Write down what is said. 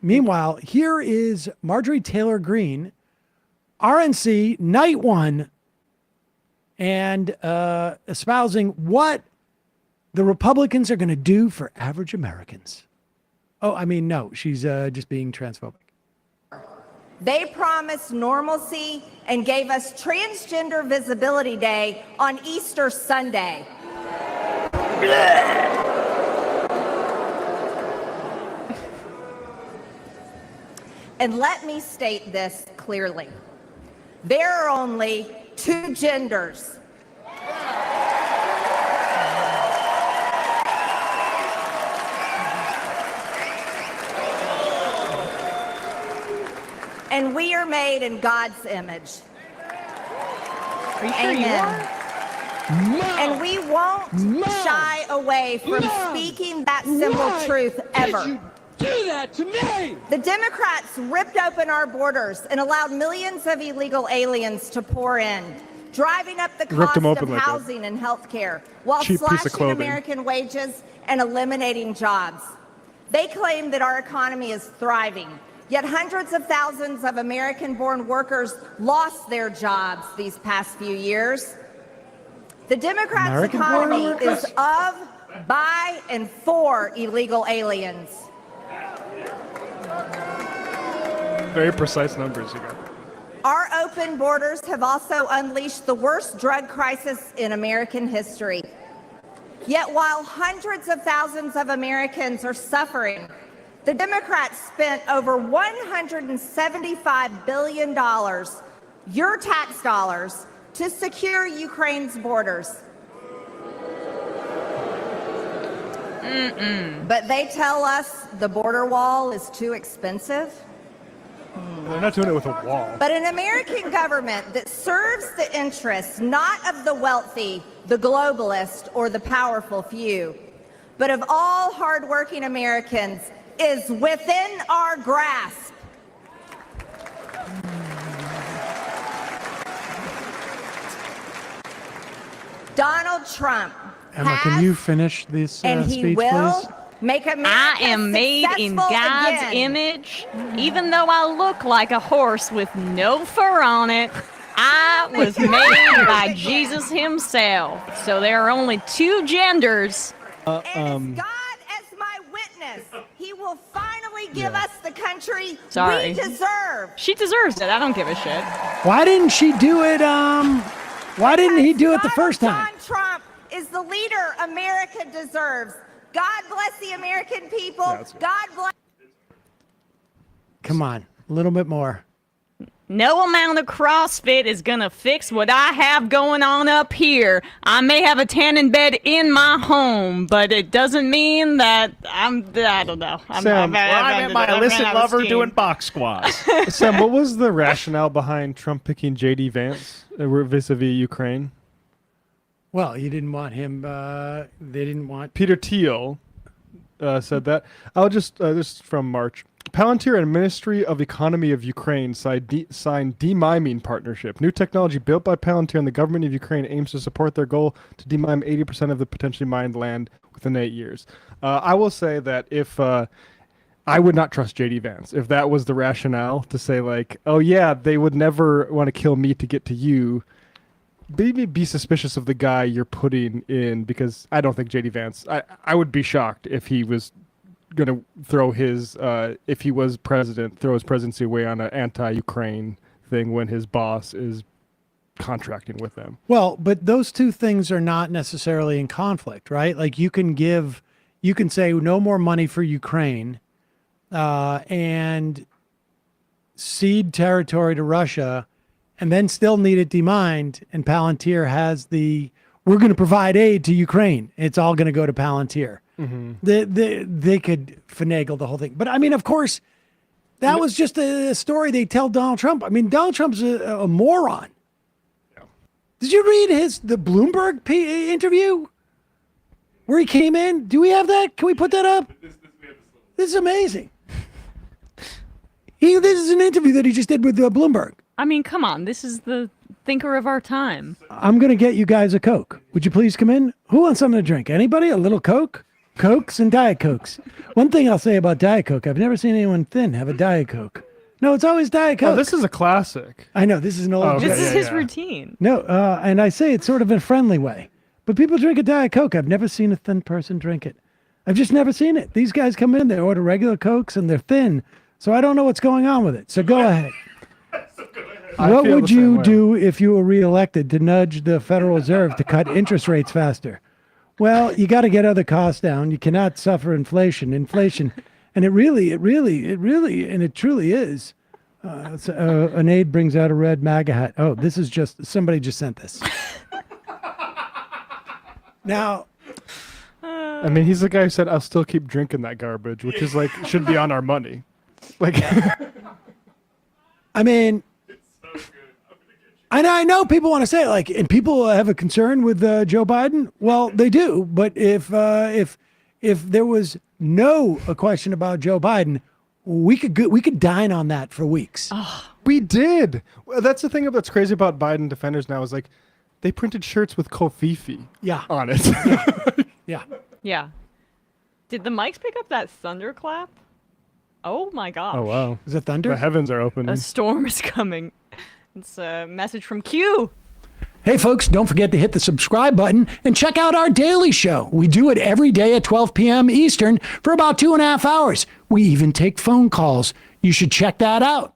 Meanwhile, here is Marjorie Taylor Greene, RNC, night one, and espousing what the Republicans are going to do for average Americans. Oh, I mean, no, she's just being transphobic. They promised normalcy and gave us Transgender Visibility Day on Easter Sunday. And let me state this clearly. There are only two genders. And we are made in God's image. Are you sure you are? And we won't shy away from speaking that simple truth ever. Do that to me! The Democrats ripped open our borders and allowed millions of illegal aliens to pour in, driving up the cost of housing and health care while slashing American wages and eliminating jobs. They claim that our economy is thriving, yet hundreds of thousands of American-born workers lost their jobs these past few years. The Democrats' economy is of, by, and for illegal aliens. Very precise numbers you got. Our open borders have also unleashed the worst drug crisis in American history. Yet while hundreds of thousands of Americans are suffering, the Democrats spent over $175 billion, your tax dollars, to secure Ukraine's borders. But they tell us the border wall is too expensive. They're not doing it with a wall. But an American government that serves the interests not of the wealthy, the globalist, or the powerful few, but of all hardworking Americans is within our grasp. Donald Trump Emma, can you finish this and he speech, will please? make America I am made in God's image. Even though I look like a horse with no fur on it, I was made by Jesus himself. So there are only two genders. And as God as my witness, he will finally give us the country we deserve. She deserves it. I don't give a shit. Why didn't she do it? Why didn't he do it the first time? Donald Trump is the leader America deserves. God bless the American people. God bless. Come on, a little bit more. No amount of CrossFit is gonna fix what I have going on up here. I may have a tanning bed in my home, but it doesn't mean that I don't know. Sam, I'm my illicit lover doing box squats. Sam, what was the rationale behind Trump picking J.D. Vance vis-a-vis Ukraine? Well, he didn't want him. They didn't want. Peter Thiel said that. I'll just this is from March. Palantir and Ministry of Economy of Ukraine signed demiming partnership. New technology built by Palantir and the government of Ukraine aims to support their goal to demime 80% of the potentially mined land within 8 years. I will say that if I would not trust J.D. Vance if that was the rationale to say like, oh yeah, they would never want to kill me to get to you. Maybe be suspicious of the guy you're putting in, because I don't think J.D. Vance. I would be shocked if he was going to throw his if he was president, throw his presidency away on an anti-Ukraine thing when his boss is contracting with them. Well, but those two things are not necessarily in conflict, right? Like you can say no more money for Ukraine and cede territory to Russia and then still need it demined, and Palantir has we're going to provide aid to Ukraine. It's all going to go to Palantir. Mm-hmm. They could finagle the whole thing. But I mean, of course, that was just a story they tell Donald Trump. I mean, Donald Trump's a moron. Yeah. Did you read the Bloomberg interview where he came in? Do we have that? Can we put that up? This is amazing. This is an interview that he just did with Bloomberg. I mean, come on. This is the thinker of our time. I'm going to get you guys a Coke. Would you please come in? Who wants something to drink? Anybody? A little Coke? Cokes and Diet Cokes. One thing I'll say about Diet Coke, I've never seen anyone thin have a Diet Coke. No, it's always Diet Coke. Oh, this is a classic. I know, this is an old Oh, okay. This is Yeah, his yeah. routine. No, and I say it sort of in a friendly way. But people drink a Diet Coke. I've never seen a thin person drink it. I've just never seen it. These guys come in, they order regular Cokes, and they're thin. So I don't know what's going on with it. So go ahead. I What feel would the same you way. do if you were reelected to nudge the Federal Reserve to cut interest rates faster? Well, you got to get other costs down. You cannot suffer inflation. And it truly is. An aide brings out a red MAGA hat. Oh, this is just, somebody just sent this. Now, I mean, he's the guy who said, "I'll still keep drinking that garbage," which is like should be on our money. Like, I mean, I know people want to say it, like, and people have a concern with Joe Biden. Well, they do, but if there was no question about Joe Biden, we could dine on that for weeks. we did. Well, that's the thing that's crazy about Biden defenders now is like they printed shirts with Kofifi Yeah, on it. yeah. Yeah. Did the mics pick up that thunderclap? Oh my gosh. Oh wow, Is it thunder? the heavens are open. A storm is coming. It's a message from Q. Hey, folks, don't forget to hit the subscribe button and check out our daily show. We do it every day at 12 p.m. Eastern for about 2.5 hours. We even take phone calls. You should check that out.